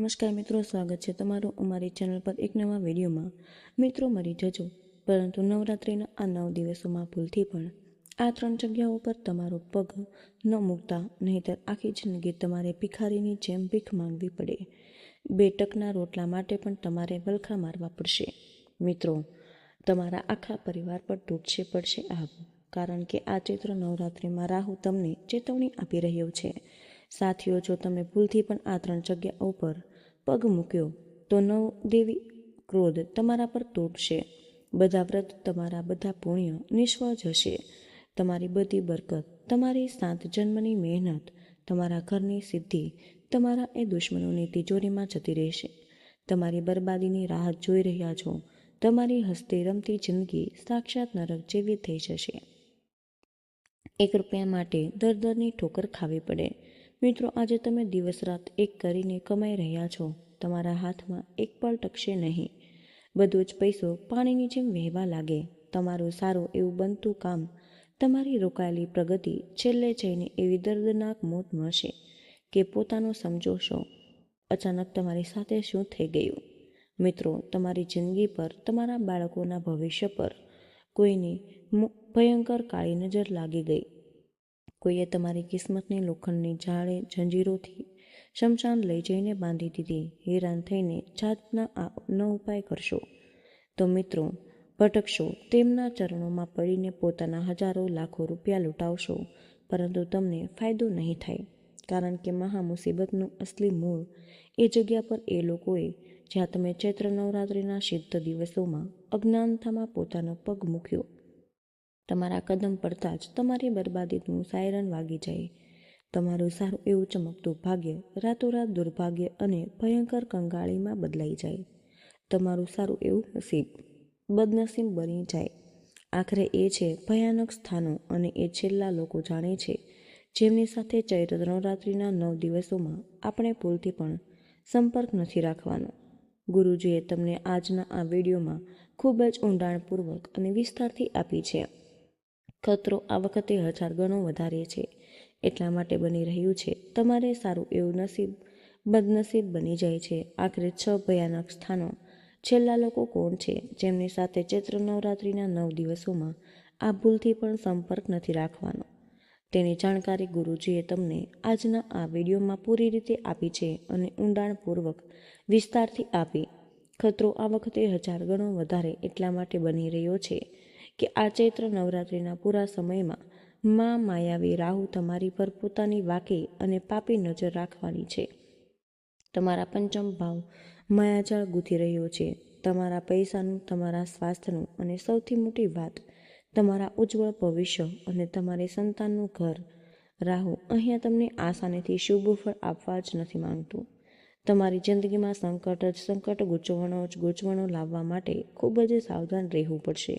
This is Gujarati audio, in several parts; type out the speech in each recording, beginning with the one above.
નમસ્કાર મિત્રો, સ્વાગત છે તમારું અમારી ચેનલ પર એક નવા વિડીયોમાં। મિત્રો, મરી જજો, પરંતુ નવરાત્રિના આ 9 દિવસોમાં ભૂલથી પણ આ 3 જગ્યાઓ પર તમારો પગ ન મૂકતા, નહીંતર આખી જિંદગી તમારે ભિખારીની જેમ ભીખ માંગવી પડે। 2 ટકના રોટલા માટે પણ તમારે વલખા મારવા પડશે। મિત્રો, તમારા આખા પરિવાર પર તૂટશે પડશે આભ, કારણ કે આ ચૈત્ર નવરાત્રિમાં રાહુ તમને ચેતવણી આપી રહ્યો છે। સાથીઓ, જો તમે ભૂલથી પણ આ 3 જગ્યાઓ પર પગ મૂક્યો તો નવદેવી ક્રોધ તમારા પર તૂટશે। બધા વ્રત, તમારા બધા પુણ્ય નિષ્ફળ જશે। તમારી બધી બરકત, તમારી 7 જન્મની મહેનત, તમારા ઘરની સિદ્ધિ તમારા એ દુશ્મનોની તિજોરીમાં જતી રહેશે। તમારી બરબાદીની રાહ જોઈ રહ્યા છો। તમારી હસતી રમતી જિંદગી સાક્ષાત નરક જેવી થઈ જશે। 1 રૂપિયા માટે દરની ઠોકર ખાવી પડે। મિત્રો, આજે તમે દિવસ રાત એક કરીને કમાઈ રહ્યા છો। તમારા હાથમાં એક પળ ટકશે નહીં। બધું જ પૈસો પાણીની જેમ વહેવા લાગે। તમારું સારું એવું બનતું કામ, તમારી રોકાયેલી પ્રગતિ છેલ્લે જઈને એવી દર્દનાક મોત મળશે કે પોતાનો સમજો છો। અચાનક તમારી સાથે શું થઈ ગયું? મિત્રો, તમારી જિંદગી પર, તમારા બાળકોના ભવિષ્ય પર કોઈની ભયંકર કાળી નજર લાગી ગઈ। કોઈએ તમારી કિસ્મતને લોખંડની જાળે જંજીરોથી શમશાન લઈ જઈને બાંધી દીધી। હેરાન થઈને જાતના ન ઉપાય કરશો તો મિત્રો ભટકશો। તેમના ચરણોમાં પડીને પોતાના હજારો લાખો રૂપિયા લૂંટાવશો, પરંતુ તમને ફાયદો નહીં થાય, કારણ કે મહા મુસીબતનું અસલી મૂળ એ જગ્યા પર એ લોકોએ જ્યાં તમે ચૈત્ર નવરાત્રિના સિદ્ધ દિવસોમાં અજ્ઞાનતામાં પોતાનો પગ મૂક્યો। તમારા કદમ પડતા જ તમારી બરબાદીનું સાયરન વાગી જાય। તમારું સારું એવું ચમકતું ભાગ્ય રાતોરાત દુર્ભાગ્ય અને ભયંકર કંગાળીમાં બદલાઈ જાય। તમારું સારું એવું નસીબ બદનસીબ બની જાય। આખરે એ છે ભયાનક સ્થાનો, અને એ છેલ્લા લોકો જાણે છે જેમની સાથે ચૈત્ર નવરાત્રિના 9 દિવસોમાં આપણે ભૂલથી પણ સંપર્ક નથી રાખવાનો। ગુરુજીએ તમને આજના આ વિડીયોમાં ખૂબ જ ઊંડાણપૂર્વક અને વિસ્તારથી આપી છે। ખતરો આ વખતે 1000 ગણો વધારે છે। એટલા માટે બની રહ્યું છે તમારે સારું એવું નસીબ બદનસીબ બની જાય છે। આખરે 6 ભયાનક સ્થાનો, છેલ્લા લોકો કોણ છે જેમની સાથે ચૈત્ર નવરાત્રિના 9 દિવસોમાં આ ભૂલથી પણ સંપર્ક નથી રાખવાનો, તેની જાણકારી ગુરુજીએ તમને આજના આ વિડીયોમાં પૂરી રીતે આપી છે અને ઊંડાણપૂર્વક વિસ્તારથી આપી। ખતરો આ વખતે 1000 ગણો વધારે એટલા માટે બની રહ્યો છે કે આ ચૈત્ર નવરાત્રિના પૂરા સમયમાં માયાવી રાહુ તમારી પર પોતાની વાકી અને પાપી નજર રાખવાની છે। તમારા પંચમ ભાવ માયાજાળ ગૂંથી રહ્યો છે। તમારા પૈસાનું, તમારા સ્વાસ્થ્યનું અને સૌથી મોટી વાત, તમારા ઉજ્જવળ ભવિષ્ય અને તમારી સંતાનનું ઘર રાહુ અહીંયા તમને આસાનીથી શુભ ફળ આપવા જ નથી માંગતું। તમારી જિંદગીમાં સંકટ જ સંકટ, ગૂંચવણો લાવવા માટે ખૂબ જ સાવધાન રહેવું પડશે।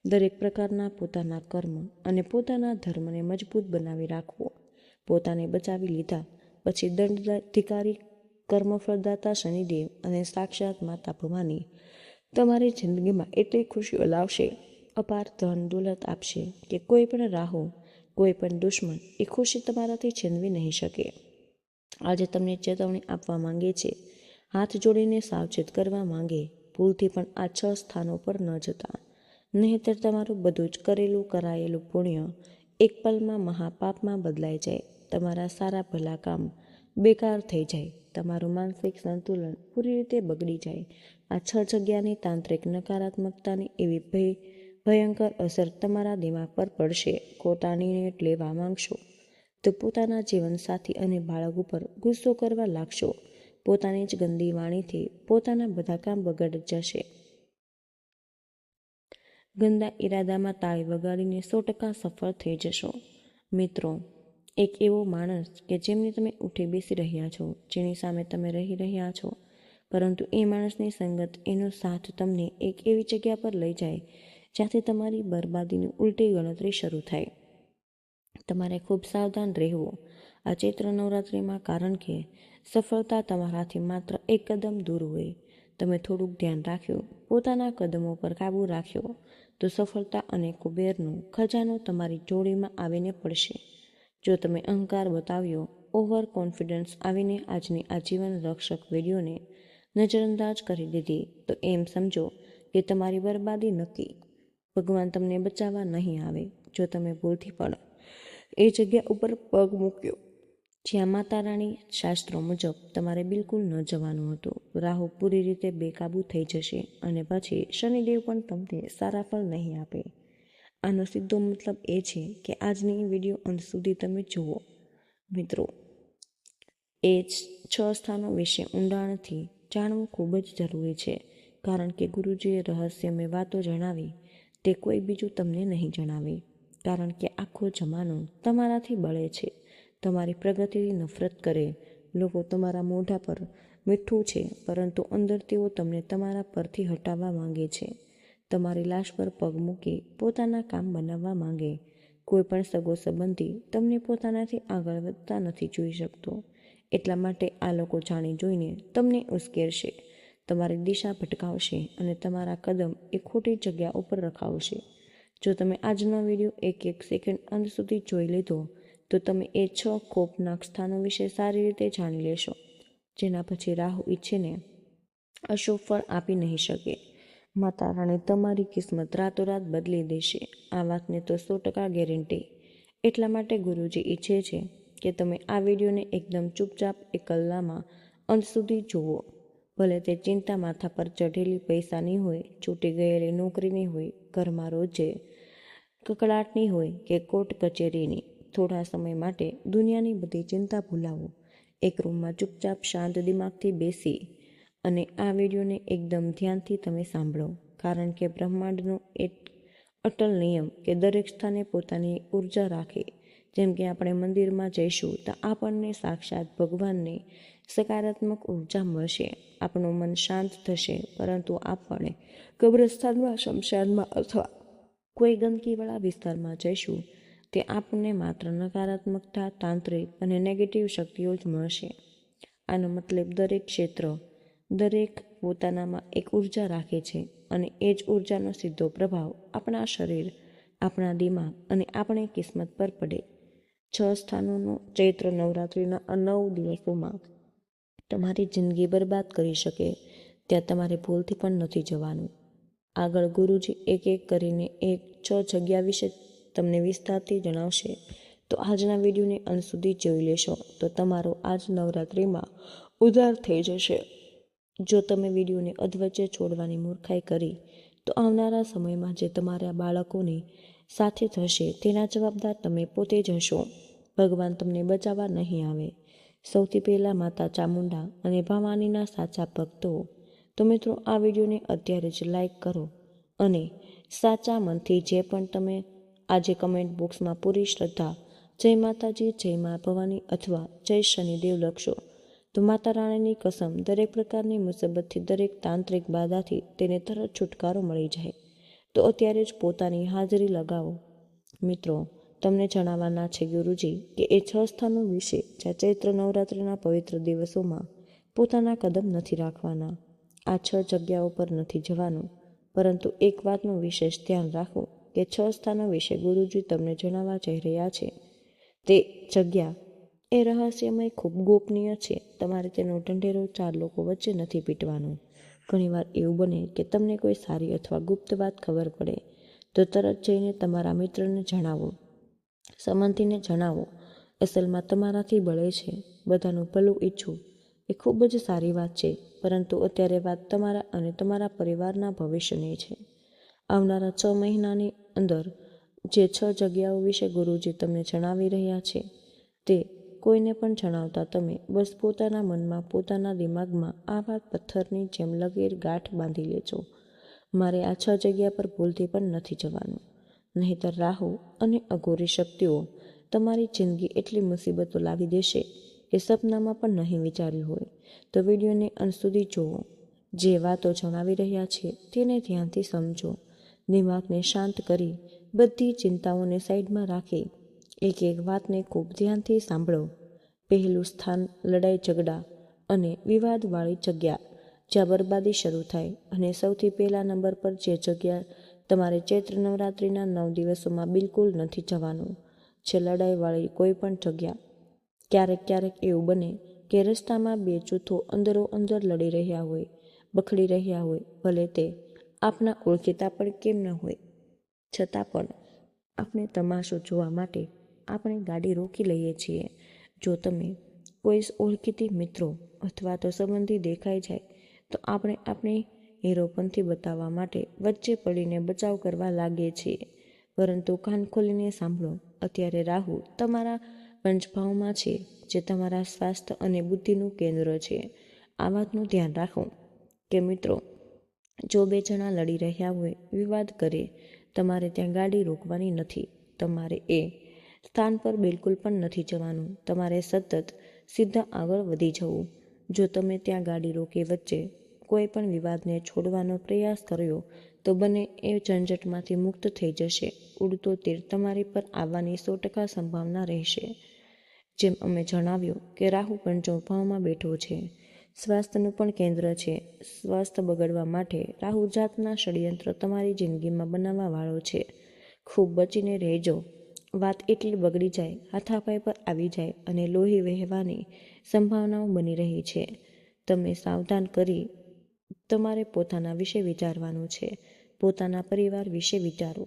દરેક પ્રકારના પોતાના કર્મ અને પોતાના ધર્મને મજબૂત બનાવી રાખવો। પોતાને બચાવી લીધા પછી દંડાધિકારી, કર્મફળદાતા શનિદેવ અને સાક્ષાત માતા ભવાની તમારી જિંદગીમાં એટલી ખુશીઓ લાવશે, અપાર ધન દોલત આપશે કે કોઈ પણ રાહુ, કોઈ પણ દુશ્મન એ ખુશી તમારાથી છીનવી નહીં શકે। આજે તમને ચેતવણી આપવા માંગે છે, હાથ જોડીને સાવચેત કરવા માંગે, ભૂલથી પણ આ 6 સ્થાનો પર ન જતા, નહીંતર તમારું બધું જ કરેલું કરાયેલું પુણ્ય એક પલમાં મહાપાપમાં બદલાઈ જાય। તમારા સારા ભલા કામ બેકાર થઈ જાય। તમારું માનસિક સંતુલન પૂરી રીતે બગડી જાય। આ 6 જગ્યાની તાંત્રિક નકારાત્મકતાની એવી ભયંકર અસર તમારા દિમાગ પર પડશે। ખોટા નિર્ણય લેવા માંગશો તો પોતાના જીવનસાથી અને બાળક ઉપર ગુસ્સો કરવા લાગશો। પોતાની જ ગંદી વાણીથી પોતાના બધા કામ બગડી જશે। ગંદા ઈરાદામાં તાળી વગાડીને 100% સફળ થઈ જશો। મિત્રો, એક એવો માણસ કે જેમની તમે ઉઠી બેસી રહ્યા છો, જેની સામે તમે રહી રહ્યા છો, પરંતુ એ માણસની સંગત, એનો સાથ તમને એક એવી જગ્યા પર લઈ જાય જ્યાંથી તમારી બરબાદીની ઉલટી ગણતરી શરૂ થાય। તમારે ખૂબ સાવધાન રહેવું આ ચૈત્ર નવરાત્રિમાં, કારણ કે સફળતા તમારાથી માત્ર એક કદમ દૂર હોય। તમે થોડુંક ધ્યાન રાખ્યું, પોતાના કદમો પર કાબૂ રાખ્યો તો સફળતા અને કુબેરનો ખજાનો તમારી જોડીમાં આવીને પડશે। જો તમે અહંકાર બતાવ્યો, ઓવર કોન્ફિડન્સ આવીને આજની આજીવન રક્ષક વિડીયોને નજરઅંદાજ કરી દીધી તો એમ સમજો કે તમારી બરબાદી નક્કી. ભગવાન તમને બચાવવા નહીં આવે જો તમે ભૂલથી પણ એ જગ્યા ઉપર પગ મૂક્યો જ્યાં માતા રાણી શાસ્ત્રો મુજબ તમારે બિલકુલ ન જવાનું હતું. રાહુ પૂરી રીતે બેકાબૂ થઈ જશે અને પછી શનિદેવ પણ તમને સારા ફળ નહીં આપે. આનો સીધો મતલબ એ છે કે આજની વિડીયો અંત સુધી તમે જુઓ. મિત્રો, એ 6 સ્થાનો વિશે ઊંડાણથી જાણવું ખૂબ જ જરૂરી છે, કારણ કે ગુરુજીએ રહસ્યમય વાતો જણાવી તે કોઈ બીજું તમને નહીં જણાવે. કારણ કે આખો જમાનો તમારાથી બળે છે, તમારી પ્રગતિથી નફરત કરે. લોકો તમારા મોઢા પર મીઠું છે, પરંતુ અંદર તેઓ તમને તમારા પરથી હટાવવા માંગે છે. તમારી લાશ પર પગ મૂકી પોતાના કામ બનાવવા માંગે. કોઈ પણ સગો સંબંધી તમને પોતાનાથી આગળ વધતા નથી જોઈ શકતો. એટલા માટે આ લોકો જાણી જોઈને તમને ઉશ્કેરશે, તમારી દિશા ભટકાવશે અને તમારા કદમ એ ખોટી જગ્યા ઉપર રખાવશે. જો તમે આજનો વિડીયો એક સેકન્ડ અંત સુધી જોઈ લીધો તો તમે એ 6 ખોફનાક સ્થાનો વિશે સારી રીતે જાણી લેશો, જેના પછી રાહુ ઈચ્છીને અશુભ ફળ આપી નહીં શકે. માતા રાણી તમારી કિસ્મત રાતોરાત બદલી દેશે. આ વાતને તો 100% ગેરંટી. એટલા માટે ગુરુજી ઈચ્છે છે કે તમે આ વિડીયોને એકદમ ચૂપચાપ એકલામાં અંત સુધી જુઓ. ભલે તે ચિંતા માથા પર ચઢેલી પૈસાની હોય, છૂટી ગયેલી નોકરીની હોય, ઘરમાં રોજે કકળાટની હોય કે કોર્ટ કચેરીની. થોડા સમય માટે દુનિયાની બધી ચિંતા ભૂલાવો. એક રૂમમાં ચૂપચાપ શાંત દિમાગથી બેસી અને આ વિડીયોને એકદમ ધ્યાનથી તમે સાંભળો, કારણ કે બ્રહ્માંડનો એક અટલ નિયમ કે દરેક સ્થાને પોતાની ઉર્જા રાખે. જેમ કે આપણે મંદિરમાં જઈશું તો આપણને સાક્ષાત ભગવાનની સકારાત્મક ઉર્જા મળશે, આપણું મન શાંત થશે. પરંતુ આપણે કબ્રસ્તાનમાં, શમશાનમાં અથવા કોઈ ગંદકીવાળા વિસ્તારમાં જઈશું તે આપણને માત્ર નકારાત્મકતા, તાંત્રિક અને નેગેટિવ શક્તિઓ જ મળશે. આનો મતલબ દરેક ક્ષેત્ર, દરેક પોતાનામાં એક ઉર્જા રાખે છે અને એ જ ઉર્જાનો સીધો પ્રભાવ આપણા શરીર, આપણા દિમાગ અને આપણી કિસ્મત પર પડે. 6 સ્થાનોનો ચૈત્ર નવરાત્રિના આ 9 દિવસોમાં તમારી જિંદગી બરબાદ કરી શકે ત્યાં તમારે ભૂલથી પણ નથી જવાનું. આગળ ગુરુજી એક કરીને 6 જગ્યા વિશે તમને વિસ્તારથી જણાવશે. તો આજના વિડીયોને અંત સુધી જોઈ લેશો તો તમારો આજ નવરાત્રિમાં ઉદ્ધાર થઈ જશે. જો તમે વિડીયોને અધવચ્ચે છોડવાની મૂર્ખાઈ કરી તો આવનારા સમયમાં જે તમારા બાળકોની સાથે થશે તેના જવાબદાર તમે પોતે જ હશો. ભગવાન તમને બચાવવા નહીં આવે. સૌથી પહેલાં માતા ચામુંડા અને ભવાનીના સાચા ભક્તો તો મિત્રો આ વિડીયોને અત્યારે જ લાઈક કરો અને સાચા મનથી જે પણ તમે આજે કમેન્ટ બોક્સમાં પૂરી શ્રદ્ધા જય માતાજી, જય મા ભવાની અથવા જય શનિદેવ લખશો તો માતા રાણીની કસમ દરેક પ્રકારની મુસીબતથી, દરેક તાંત્રિક બાધાથી તેને તરત છુટકારો મળી જાય. તો અત્યારે જ પોતાની હાજરી લગાવો. મિત્રો, તમને જણાવવાના છે ગુરુજી કે એ 6 સ્થાનો વિશે જ્યાં ચૈત્ર નવરાત્રિના પવિત્ર દિવસોમાં પોતાના કદમ નથી રાખવાના. આ 6 જગ્યાઓ પર નથી જવાનું. પરંતુ એક વાતનું વિશેષ ધ્યાન રાખો કે 6 સ્થાનો વિશે ગુરુજી તમને જણાવવા જઈ રહ્યા છે તે જગ્યા એ રહસ્યમય, ખૂબ ગોપનીય છે. તમારે તેનો ઢંઢેરો 4 લોકો વચ્ચે નથી પીટવાનો. ઘણીવાર એવું બને કે તમને કોઈ સારી અથવા ગુપ્ત વાત ખબર પડે તો તરત જઈને તમારા મિત્રને જણાવો, સંબંધીને જણાવો. અસલમાં તમારાથી બળે છે. બધાનું ભલું ઈચ્છવું એ ખૂબ જ સારી વાત છે, પરંતુ અત્યારે વાત તમારા અને તમારા પરિવારના ભવિષ્યની છે. આવનારા 6 મહિનાની અંદર જે 6 જગ્યાઓ વિશે ગુરુજી તમને જણાવી રહ્યા છે તે કોઈને પણ જણાવતા તમે બસ પોતાના મનમાં, પોતાના દિમાગમાં આ વાત પથ્થરની જેમ લગીર ગાંઠ બાંધી લેજો. મારે આ 6 જગ્યા પર ભૂલથી પણ નથી જવાનું, નહીંતર રાહુ અને અઘોરી શક્તિઓ તમારી જિંદગી એટલી મુસીબતો લાવી દેશે કે સપનામાં પણ નહીં વિચાર્યું હોય. તો વિડીયોને અંત સુધી જુઓ. જે વાતો જણાવી રહ્યા છે તેને ધ્યાનથી સમજો. દિમાગને શાંત કરી બધી ચિંતાઓને સાઈડમાં રાખી એક વાતને ખૂબ ધ્યાનથી સાંભળો. પહેલું સ્થાન લડાઈ ઝઘડા અને વિવાદવાળી જગ્યા, જ્યાં બરબાદી શરૂ થાય. અને સૌથી પહેલા નંબર પર જે જગ્યા તમારે ચૈત્ર નવરાત્રિના 9 દિવસોમાં બિલકુલ નથી જવાનું છે લડાઈવાળી કોઈ પણ જગ્યા. ક્યારેક ક્યારેક એવું બને કે રસ્તામાં બે જૂથો અંદરો અંદર લડી રહ્યા હોય, બખડી રહ્યા હોય, ભલે તે આપના ઓળખીતા પણ કેમ ન હોય. છતાં પણ આપણે તમાશો જોવા માટે આપણે ગાડી રોકી લઈએ છીએ. જો તમે કોઈ ઓળખીતી મિત્રો અથવા તો સંબંધી દેખાઈ જાય તો આપણે આપણી હીરોપંથી બતાવવા માટે વચ્ચે પડીને બચાવ કરવા લાગીએ છીએ. પરંતુ કાન ખોલીને સાંભળો, અત્યારે રાહુ તમારા પંચભાવમાં છે, જે તમારા સ્વાસ્થ્ય અને બુદ્ધિનું કેન્દ્ર છે. આ વાતનું ધ્યાન રાખો કે મિત્રો, જો બે જણા લડી રહ્યા હોય, વિવાદ કરે, તમારે ત્યાં ગાડી રોકવાની નથી. તમારે એ સ્થાન પર બિલકુલ પણ નથી જવાનું. તમારે સતત સીધા આગળ વધી જવું. જો તમે ત્યાં ગાડી રોકી વચ્ચે કોઈ પણ વિવાદને છોડવાનો પ્રયાસ કર્યો તો બંને એ ઝંઝટમાંથી મુક્ત થઈ જશે. ઉડતો તીર તમારી પર આવવાની 100% સંભાવના રહેશે. જેમ અમે જણાવ્યું કે રાહુ પંચમ ભાવમાં બેઠો છે, સ્વાસ્થ્યનું પણ કેન્દ્ર છે. સ્વાસ્થ્ય બગડવા માટે રાહુ જાતના ષડયંત્ર તમારી જિંદગીમાં બનાવવા વાળો છે. ખૂબ બચીને રહેજો. વાત એટલી બગડી જાય, હાથાપાઈ પર આવી જાય અને લોહી વહેવાની સંભાવનાઓ બની રહી છે. તમે સાવધાન કરી તમારે પોતાના વિશે વિચારવાનું છે. પોતાના પરિવાર વિશે વિચારો.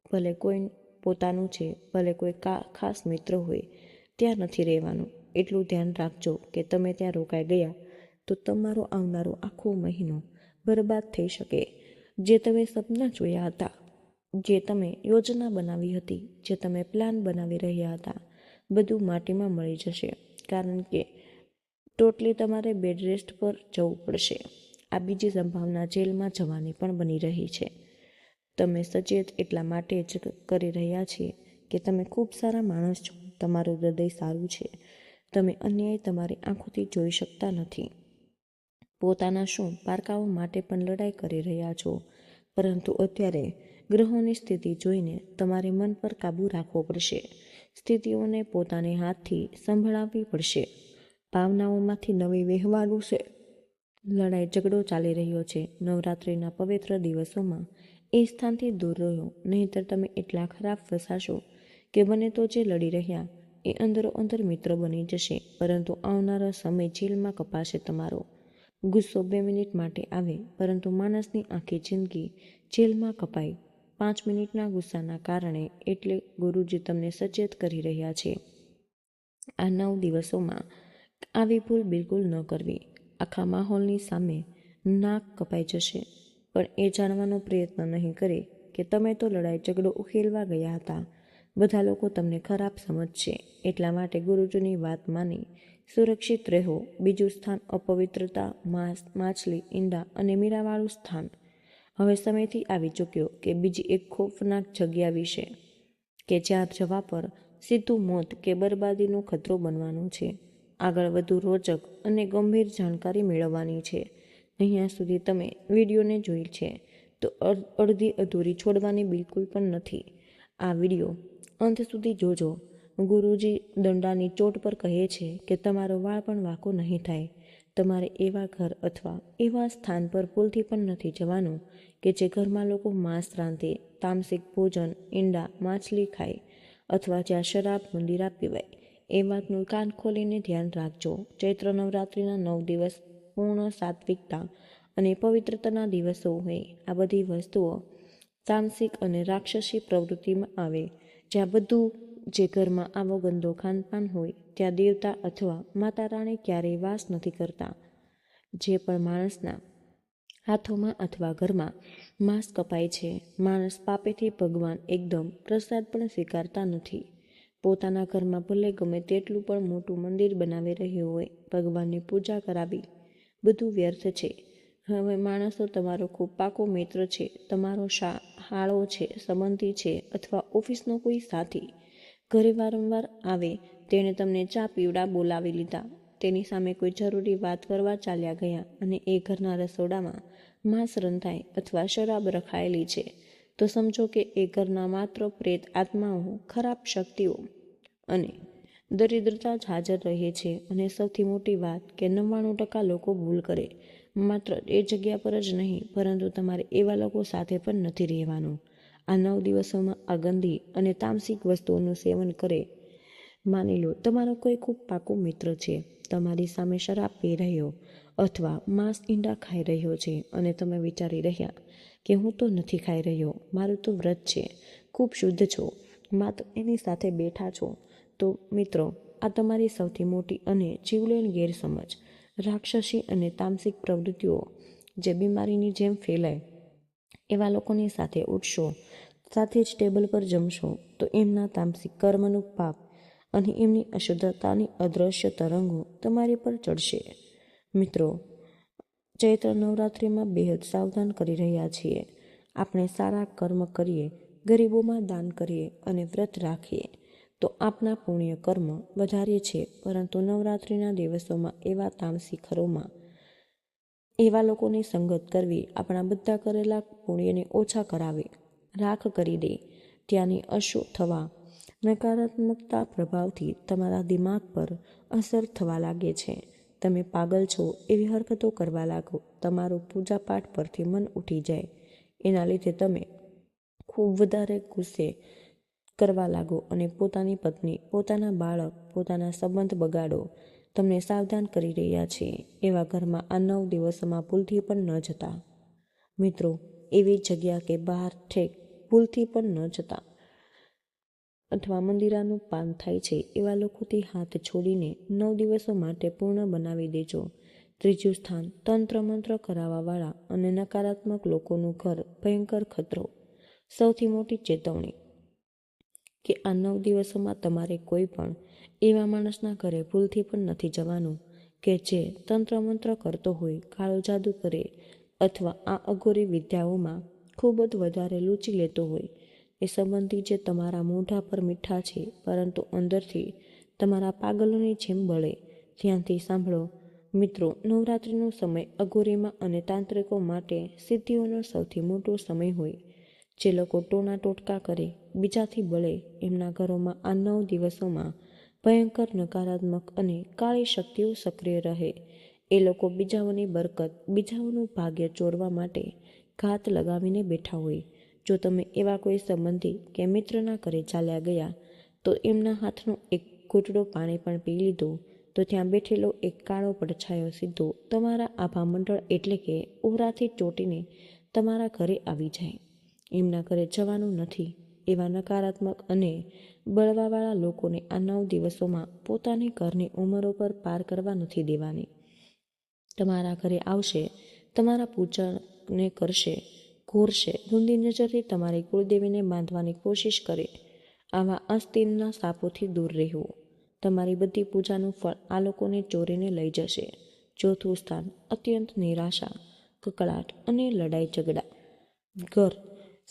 ભલે કોઈ પોતાનું છે, ભલે કોઈ ખાસ મિત્ર હોય, ત્યાં નથી રહેવાનું. એટલું ધ્યાન રાખજો કે તમે ત્યાં રોકાઈ ગયા તો તમારો આવનારો આખો મહિનો બરબાદ થઈ શકે. જે તમે સપના જોયા હતા, જે તમે યોજના બનાવી હતી, જે તમે પ્લાન બનાવી રહ્યા હતા, બધું માટીમાં મળી જશે. કારણ કે ટોટલી તમારે બેડ રેસ્ટ પર જવું પડશે. આ બીજી સંભાવના જેલમાં જવાની પણ બની રહી છે. તમે સચેત એટલા માટે જ કરી રહ્યા છીએ કે તમે ખૂબ સારા માણસ છો. તમારું હૃદય સારું છે. તમે અન્યાય તમારી આંખોથી જોઈ શકતા નથી. પોતાના શું પારકાઓ માટે પણ લડાઈ કરી રહ્યા છો. પરંતુ અત્યારે ગ્રહોની સ્થિતિ જોઈને તમારે મન પર કાબૂ રાખવો પડશે. સ્થિતિઓને પોતાને હાથથી સંભળાવવી પડશે. ભાવનાઓમાંથી નવી વહેવાનું છે. લડાઈ ઝઘડો ચાલી રહ્યો છે. નવરાત્રિના પવિત્ર દિવસોમાં એ સ્થાનથી દૂર રહ્યો, નહીંતર તમે એટલા ખરાબ ફસાશો કે બને તો જે લડી રહ્યા એ અંદરો અંદર મિત્ર બની જશે. પરંતુ આવનારો સમય જેલમાં કપાશે. તમારો ગુસ્સો 2 મિનિટ માટે આવે, પરંતુ માણસની આખી જિંદગી જેલમાં કપાય 5 મિનિટના ગુસ્સાના કારણે. એટલે ગુરુજી તમને સચેત કરી રહ્યા છે, આ 9 દિવસોમાં આવી ભૂલ બિલકુલ ન કરવી. આખા માહોલની સામે નાક કપાઈ જશે, પણ એ જાણવાનો પ્રયત્ન નહીં કરે કે તમે તો લડાઈ ઝઘડો ઉકેલવા ગયા હતા. બધા લોકો તમને ખરાબ સમજશે. એટલા માટે ગુરુજીની વાત માની સુરક્ષિત રહો. બીજું સ્થાન અપવિત્રતા, માંસ, માછલી, ઈંડા અને મીરાવાળું સ્થાન. હવે સમયથી આવી ચૂક્યો કે બીજી એક ખોફનાક જગ્યા વિશે, કે જ્યાં જવા પર સીધું મોત કે બરબાદીનો ખતરો બનવાનો છે. આગળ વધુ રોચક અને ગંભીર જાણકારી મેળવવાની છે. અહીંયા સુધી તમે વિડીયોને જોઈ છે તો અડધી અધૂરી છોડવાની બિલકુલ પણ નથી. આ વિડીયો અંત સુધી જોજો. ગુરુજી દંડાની ચોટ પર કહે છે કે તમારો વાળ પણ વાંકો નહીં થાય. તમારે એવા ઘર અથવા એવા સ્થાન પર ભૂલથી પણ નથી જવાનું કે જે ઘરમાં લોકો માંસ રાંધે, તામસિક ભોજન, ઈંડા, માછલી ખાય અથવા જ્યાં શરાબ, મંદિરા પીવાય. એ વાતનું કાન ખોલીને ધ્યાન રાખજો. ચૈત્ર નવરાત્રિના 9 દિવસ પૂર્ણ સાત્વિકતા અને પવિત્રતાના દિવસો હોય. આ બધી વસ્તુઓ તામસિક અને રાક્ષસી પ્રવૃત્તિમાં આવે. જ્યાં બધું જે ઘરમાં આવો ગંદો ખાનપાન હોય ત્યાં દેવતા અથવા માતા રાણી ક્યારેય વાસ નથી કરતા. જે પણ માણસના હાથોમાં અથવા ઘરમાં માંસ કપાય છે, માણસ પાપેથી ભગવાન એકદમ પ્રસાદ પણ સ્વીકારતા નથી. પોતાના ઘરમાં ભલે ગમે તેટલું પણ મોટું મંદિર બનાવી રહ્યું હોય, ભગવાનની પૂજા કરાવી બધું વ્યર્થ છે. હવે માણસો તમારો ખૂબ પાકો મિત્ર છે, તમારો હાળો છે, સંબંધી છે અથવા ઓફિસનો કોઈ સાથી ઘરે વારંવાર આવે. તેણે તમને ચા પીવડા બોલાવી લીધા, તેની સામે કોઈ જરૂરી વાત કરવા ચાલ્યા ગયા અને એ ઘરના રસોડામાં માંસ રંધાય અથવા શરાબ રખાયેલી છે, તો સમજો કે એ ઘરના માત્ર પ્રેત આત્માઓ, ખરાબ શક્તિઓ અને દરિદ્રતા જ હાજર રહે છે. અને સૌથી મોટી વાત કે 99% લોકો ભૂલ કરે. માત્ર એ જગ્યા પર જ નહીં, પરંતુ તમારે એવા લોકો સાથે પણ નથી રહેવાનું. આ 9 દિવસોમાં આ ગંદી અને તામસિક વસ્તુઓનું સેવન કરે માની લો તમારો કોઈ ખૂબ પાકો મિત્ર છે, તમારી સામે શરાબ પી રહ્યો અથવા માંસ ઈંડા ખાઈ રહ્યો છે અને તમે વિચારી રહ્યા કે હું તો નથી ખાઈ રહ્યો, મારું તો વ્રત છે, ખૂબ શુદ્ધ છો, માત્ર એની સાથે બેઠા છો. તો મિત્રો, આ તમારી સૌથી મોટી અને જીવલેણ ગેરસમજ, રાક્ષસી અને તામસિક પ્રવૃત્તિઓ જે બીમારીની જેમ ફેલાય એવા લોકોની સાથે ઉઠશો, સાથે જ ટેબલ પર જમશો તો એમના તામસિક કર્મનું પાપ અને એમની અશુદ્ધતાની અદૃશ્ય તરંગો તમારી પર ચડશે. મિત્રો, ચૈત્ર નવરાત્રિમાં બેહદ સાવધાન કરી રહ્યા છીએ. આપણે સારા કર્મ કરીએ, ગરીબોમાં દાન કરીએ અને વ્રત રાખીએ તો આપણા પુણ્ય કર્મ વધારીએ છીએ, પરંતુ નવરાત્રિના દિવસોમાં એવા તામસિકરોમાં એવા લોકોની સંગત કરવી આપણા બધા કરેલા પુણ્યને ઓછા કરાવે, રાખ કરી દે. ત્યાંની અશુદ્ધ થવા નકારાત્મકતા પ્રભાવથી તમારા દિમાગ પર અસર થવા લાગે છે. તમે પાગલ છો એવી હરકતો કરવા લાગો, તમારું પૂજાપાઠ પરથી મન ઉઠી જાય. એના લીધે તમે ખૂબ વધારે ગુસ્સે કરવા લાગો અને પોતાની પત્ની, પોતાના બાળક, પોતાના સંબંધ બગાડો. તમને સાવધાન કરી રહ્યા છીએ એવા ઘરમાં આ 9 દિવસોમાં ભૂલથી પણ ન જતા. મિત્રો, એવી જગ્યા કે બહાર ઠેક ભૂલથી પણ ન જતા અથવા મંદિરાનું પાન થાય છે એવા લોકોથી હાથ છોડીને 9 દિવસો માટે પૂર્ણ બનાવી દેજો. ત્રીજું સ્થાન, તંત્ર મંત્ર કરાવવાવાળા અને નકારાત્મક લોકોનું ઘર ભયંકર ખતરો. સૌથી મોટી ચેતવણી કે આ 9 દિવસોમાં તમારે કોઈ પણ એવા માણસના ઘરે ભૂલથી પણ નથી જવાનું કે જે તંત્ર મંત્ર કરતો હોય, કાળો જાદુ કરે અથવા આ અઘોરી વિદ્યાઓમાં ખૂબ જ વધારે લુચી લેતો હોય. એ સંબંધી જે તમારા મોઢા પર મીઠા છે પરંતુ અંદરથી તમારા પાગલોની જેમ બળે. ધ્યાનથી સાંભળો મિત્રો, નવરાત્રિનો સમય અઘોરીમાં અને તાંત્રિકો માટે સિદ્ધિઓનો સૌથી મોટો સમય હોય. જે લોકો ટોના ટોટકા કરે, બીજાથી બળે, એમના ઘરોમાં આ 9 દિવસોમાં ભયંકર નકારાત્મક અને કાળી શક્તિઓ સક્રિય રહે. એ લોકો બીજાઓની બરકત, બીજાઓનું ભાગ્ય ચોરવા માટે ઘાત લગાવીને બેઠા હોય. જો તમે એવા કોઈ સંબંધી કે મિત્રના ઘરે ચાલ્યા ગયા તો એમના હાથનો એક ઘૂંટડો પાણી પણ પી લીધું તો ત્યાં બેઠેલો એક કાળો પડછાયો સીધો તમારા આભા મંડળ એટલે કે ઓરાથી ચોંટીને તમારા ઘરે આવી જાય. એમના ઘરે જવાનું નથી. એવા નકારાત્મક અને બળવાવાળા લોકોને આ 9 દિવસોમાં પોતાની ઘરની ઉંમરો પર પાર કરવા નથી દેવાની. તમારા ઘરે આવશે, તમારા પૂજાને કરશે, ઘોરશે, ગંદી નજરથી તમારી કુળદેવીને બાંધવાની કોશિશ કરે. આવા અસ્તિનના સાપોથી દૂર રહેવું. તમારી બધી પૂજાનું ફળ આ લોકોને ચોરીને લઈ જશે. ચોથું સ્થાન, અત્યંત નિરાશા, કકળાટ અને લડાઈ ઝઘડા. ઘર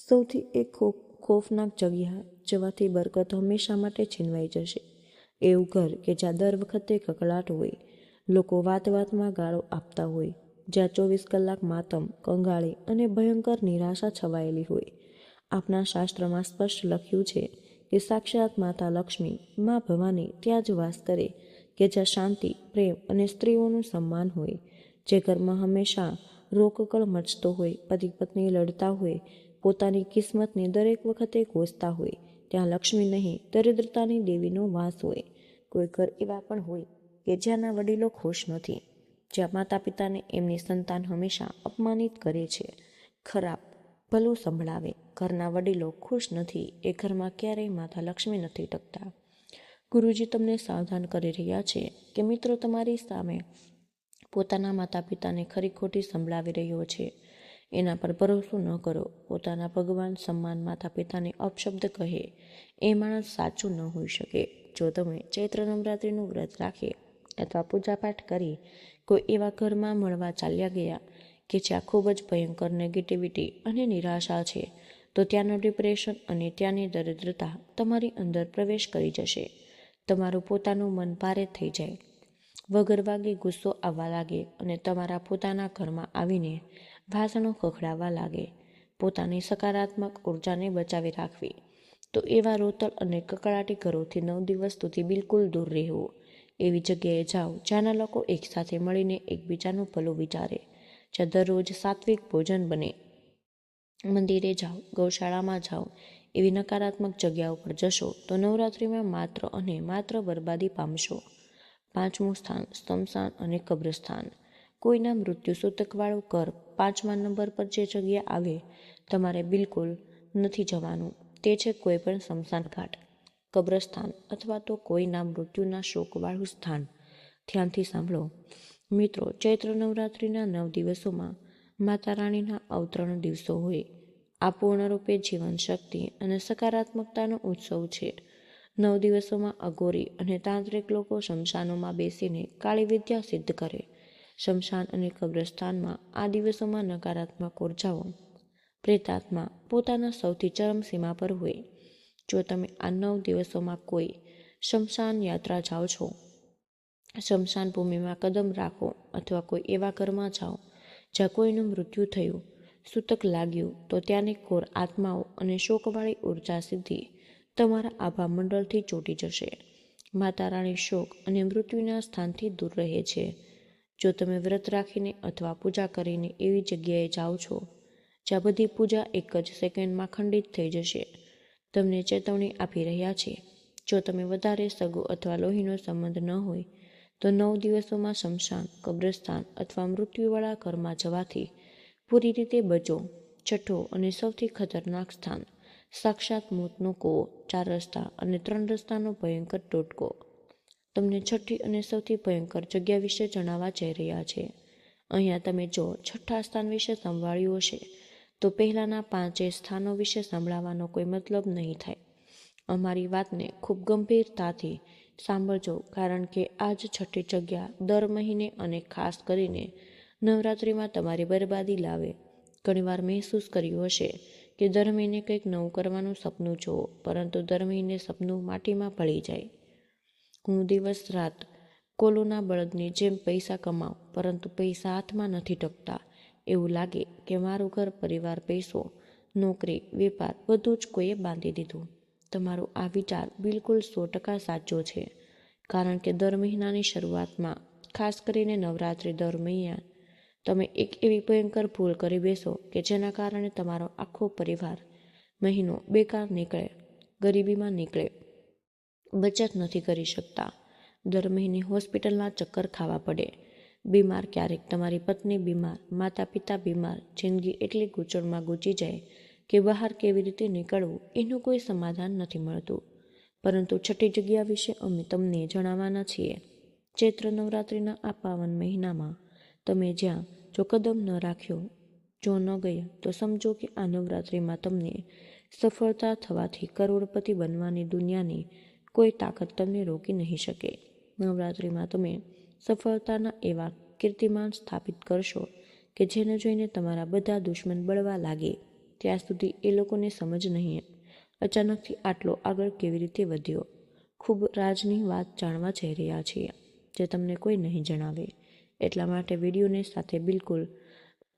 સૌથી એક ખોફનાક જગ્યા જવાથી બરકત હંમેશા માટે છીનવાઈ જશે. એવું ઘર કે જ્યાં દર વખતે કકળાટ હોય, લોકો વાત વાતમાં ગાળો આપતા હોય, જ્યાં 24 કલાક માતમ, કંગાળી અને ભયંકર નિરાશા છવાયેલી હોય. આપણા શાસ્ત્રમાં સ્પષ્ટ લખ્યું છે કે સાક્ષાત માતા લક્ષ્મી, મા ભવાની ત્યાં જ વાસ કરે કે જ્યાં શાંતિ, પ્રેમ અને સ્ત્રીઓનું સન્માન હોય. જે ઘરમાં હંમેશા રોકકળ મચતો હોય, પતિ પત્ની લડતા હોય, પોતાની કિસ્મતને દરેક વખતે કોસતા હોય, ત્યાં લક્ષ્મી નહીં, દરિદ્રતાની દેવીનો વાસ હોય. કોઈ ઘર એવા પણ હોય કે જ્યાંના વડીલો ખુશ નથી, જ્યાં માતા પિતાને એમની સંતાન હંમેશા અપમાનિત કરે છે, ખરાબ ભલું સંભળાવે. ઘરના વડીલો ખુશ નથી, એ ઘરમાં ક્યારેય માતા લક્ષ્મી નથી ટકતા. ગુરુજી તમને સાવધાન કરી રહ્યા છે કે મિત્રો, તમારી સામે પોતાના માતા પિતાને ખરી ખોટી સંભળાવી રહ્યો છે, એના પર ભરોસો ન કરો. પોતાના ભગવાન સમાન માતા પિતાને અપશબ્દ કહે એ માણસ સાચું ન હોઈ શકે. જો તમે ચૈત્ર નવરાત્રિનું વ્રત રાખી અથવા પૂજાપાઠ કરી કોઈ એવા ઘરમાં મળવા ચાલ્યા ગયા કે જ્યાં ખૂબ જ ભયંકર નેગેટિવિટી અને નિરાશા છે, તો ત્યાંનું ડિપ્રેશન અને ત્યાંની દરિદ્રતા તમારી અંદર પ્રવેશ કરી જશે. તમારું પોતાનું મન ભારે થઈ જાય, વગર વાગે ગુસ્સો આવવા લાગે અને તમારા પોતાના ઘરમાં આવીને વાસણો ખખડાવવા લાગે. પોતાની સકારાત્મક ઉર્જાને બચાવી રાખવી. તો એવા રોતલ અને કકળાટી ઘરોથી 9 દિવસ સુધી બિલકુલ દૂર રહેવું. એવી જગ્યાએ જાઓ જ્યાંના લોકો એકસાથે મળીને એકબીજાનું ભલું વિચારે, જ્યાં દરરોજ સાત્વિક ભોજન બને. મંદિરે જાઓ, ગૌશાળામાં જાઓ, એવી નકારાત્મક જગ્યાઓ પર જશો તો નવરાત્રિમાં માત્ર અને માત્ર બરબાદી પામશો. 5મું સ્થાન સ્મશાન અને કબ્રસ્તાન. કોઈના મૃત્યુ સૂતકવાળું ઘર 5મા નંબર પર જે જગ્યા આવે તમારે બિલકુલ નથી જવાનું તે છે કોઈ પણ સ્મશાન ઘાટ, કબ્રસ્તાન અથવા તો કોઈના મૃત્યુના શોકવાળું સ્થાન. ધ્યાનથી સાંભળો મિત્રો, ચૈત્ર નવરાત્રિના 9 દિવસોમાં માતા રાણીના અવતરણ દિવસો હોય. આ પૂર્ણરૂપે જીવન શક્તિ અને સકારાત્મકતાનો ઉત્સવ છે. 9 દિવસોમાં અઘોરી અને તાંત્રિક લોકો શમશાનોમાં બેસીને કાળી વિદ્યા સિદ્ધ કરે. શમશાન અને કબ્રસ્તાનમાં આ દિવસોમાં નકારાત્મક ઉર્જાઓ, પ્રેતાત્મા પોતાના સૌથી ચરમસીમા પર હોય. જો તમે આ 9 દિવસોમાં કોઈ શમશાન યાત્રા જાઓ છો, શમશાન ભૂમિમાં કદમ રાખો અથવા કોઈ એવા ઘરમાં જાઓ જ્યાં કોઈનું મૃત્યુ થયું, સૂતક લાગ્યું, તો ત્યાંની કોર આત્માઓ અને શોકવાળી ઉર્જા સીધી તમારા આભા મંડળથી ચોંટી જશે. માતા રાણી શોક અને મૃત્યુના સ્થાનથી દૂર રહે છે. જો તમે વ્રત રાખીને અથવા પૂજા કરીને એવી જગ્યાએ જાઓ છો જ્યાં બધી પૂજા એક જ સેકન્ડમાં ખંડિત થઈ જશે, તમને ચેતવણી આપી રહ્યા છે. જો તમે વધારે સગો અથવા લોહીનો સંબંધ ન હોય તો 9 દિવસોમાં શમશાન, કબ્રસ્તાન અથવા મૃત્યુવાળા ઘરમાં જવાથી પૂરી રીતે બચો. છઠ્ઠો અને સૌથી ખતરનાક સ્થાન સાક્ષાત મોતનો કૂવો, 4 રસ્તા અને 3 રસ્તાનો ભયંકર ટોટકો. તમને છઠ્ઠી અને સૌથી ભયંકર જગ્યા વિશે જણાવવા જઈ રહ્યા છે. અહીંયા તમે જો છઠ્ઠા સ્થાન વિશે સાંભળ્યું હશે તો પહેલાંના 5 સ્થાનો વિશે સાંભળવાનો કોઈ મતલબ નહીં થાય. અમારી વાતને ખૂબ ગંભીરતાથી સાંભળજો, કારણ કે આ જ છઠ્ઠી જગ્યા દર મહિને અને ખાસ કરીને નવરાત્રિમાં તમારી બરબાદી લાવે. ઘણીવાર મહેસૂસ કર્યું હશે કે દર મહિને કંઈક નવું કરવાનું સપનું જુઓ, પરંતુ દર મહિને સપનું માટીમાં ભળી જાય. હું દિવસ રાત કોલોના બળદની જેમ પૈસા કમાઉં, પરંતુ પૈસા હાથમાં નથી ટકતા. એવું લાગે કે મારું ઘર, પરિવાર, પૈસો, નોકરી, વેપાર બધું જ કોઈએ બાંધી દીધું. તમારો આ વિચાર બિલકુલ 100% સાચો છે, કારણ કે દર મહિનાની શરૂઆતમાં, ખાસ કરીને નવરાત્રિ દરમિયાન, તમે એક એવી ભયંકર ભૂલ કરી બેસો કે જેના કારણે તમારો આખો પરિવાર મહિનો બેકાર નીકળે, ગરીબીમાં નીકળે, બચત નથી કરી શકતા, દર મહિને હોસ્પિટલના ચક્કર ખાવા પડે, બીમાર, ક્યારેક તમારી પત્ની બીમાર, માતા પિતા બીમાર, જિંદગી એટલી ગૂંચવણમાં ગૂંચી જાય કે બહાર કેવી રીતે નીકળવું એનું કોઈ સમાધાન નથી મળતું. પરંતુ છઠ્ઠી જગ્યા વિશે અમે તમને જણાવવાના છીએ. ચૈત્ર નવરાત્રિના આ પાવન મહિનામાં તમે જ્યાં જો કદમ ન રાખ્યો, જો ન ગયા, તો સમજો કે આ નવરાત્રિમાં તમને સફળતા થવાથી કરોડપતિ બનવાની દુનિયાની કોઈ તાકાત તમને રોકી નહીં શકે. નવરાત્રિમાં તમે સફળતાના એવા કીર્તિમાન સ્થાપિત કરશો કે જેને જોઈને તમારા બધા દુશ્મન બળવા લાગે. ત્યાં સુધી એ લોકોને સમજ નહીં અચાનકથી આટલો આગળ કેવી રીતે વધ્યો. ખૂબ રાજની વાત જાણવા જઈ રહ્યા છીએ જે તમને કોઈ નહીં જણાવે. એટલા માટે વિડીયોને સાથે બિલકુલ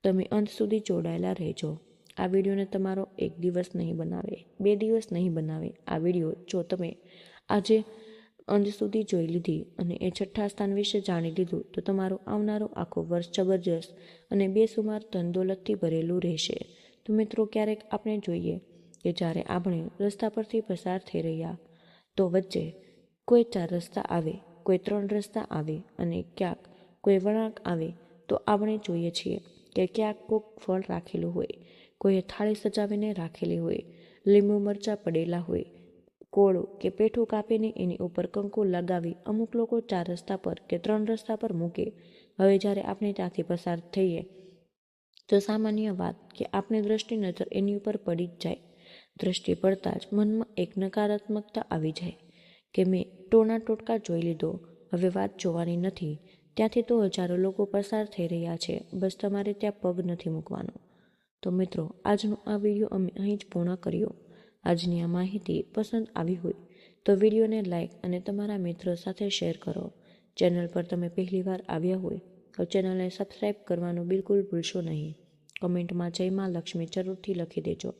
તમે અંત સુધી જોડાયેલા રહેજો. આ વિડીયોને તમારો 1 દિવસ નહીં બનાવે, 2 દિવસ નહીં બનાવે. આ વિડીયો જો તમે આજે અંત સુધી જોઈ લીધી અને એ છઠ્ઠા સ્થાન વિશે જાણી લીધું તો તમારું આવનારું આખું વર્ષ જબરજસ્ત અને બેસુમાર ધનદોલતથી ભરેલું રહેશે. તો મિત્રો, ક્યારેક આપણે જોઈએ કે જ્યારે આપણે રસ્તા પરથી પસાર થઈ રહ્યા તો વચ્ચે કોઈ 4 રસ્તા આવે, કોઈ 3 રસ્તા આવે અને ક્યાંક કોઈ વળાંક આવે તો આપણે જોઈએ છીએ કે ક્યાંક કોઈક ફળ રાખેલું હોય, કોઈએ થાળી સજાવીને રાખેલી હોય, લીંબુ મરચાં પડેલા હોય, કોળું કે પેઠું કાપીને એની ઉપર કંકુ લગાવી અમુક લોકો 4 રસ્તા પર કે 3 રસ્તા પર મૂકે. હવે જ્યારે આપણે ત્યાંથી પસાર થઈએ તો સામાન્ય વાત કે આપણી દ્રષ્ટિ નજર એની ઉપર પડી જ જાય. દ્રષ્ટિ પડતા જ મનમાં એક નકારાત્મકતા આવી જાય કે મેં ટોણા ટોટકા જોઈ લીધો, હવે વાત જોવાની નથી. ત્યાંથી તો હજારો લોકો પસાર થઈ રહ્યા છે, બસ તમારે ત્યાં પગ નથી મૂકવાનો. તો મિત્રો, આજનો આ વિડીયો અમે અહીં જ પૂર્ણ કર્યો. આજની આ માહિતી પસંદ આવી હોય તો વિડીયોને લાઇક અને તમારા મિત્રો સાથે શેર કરો. ચેનલ પર તમે પહેલીવાર આવ્યા હોય તો ચેનલને સબસ્ક્રાઈબ કરવાનું બિલકુલ ભૂલશો નહીં. કમેન્ટમાં જય માં લક્ષ્મી જરૂરથી લખી દેજો.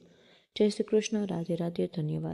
જય શ્રી કૃષ્ણ. રાધે રાધે. ધન્યવાદ.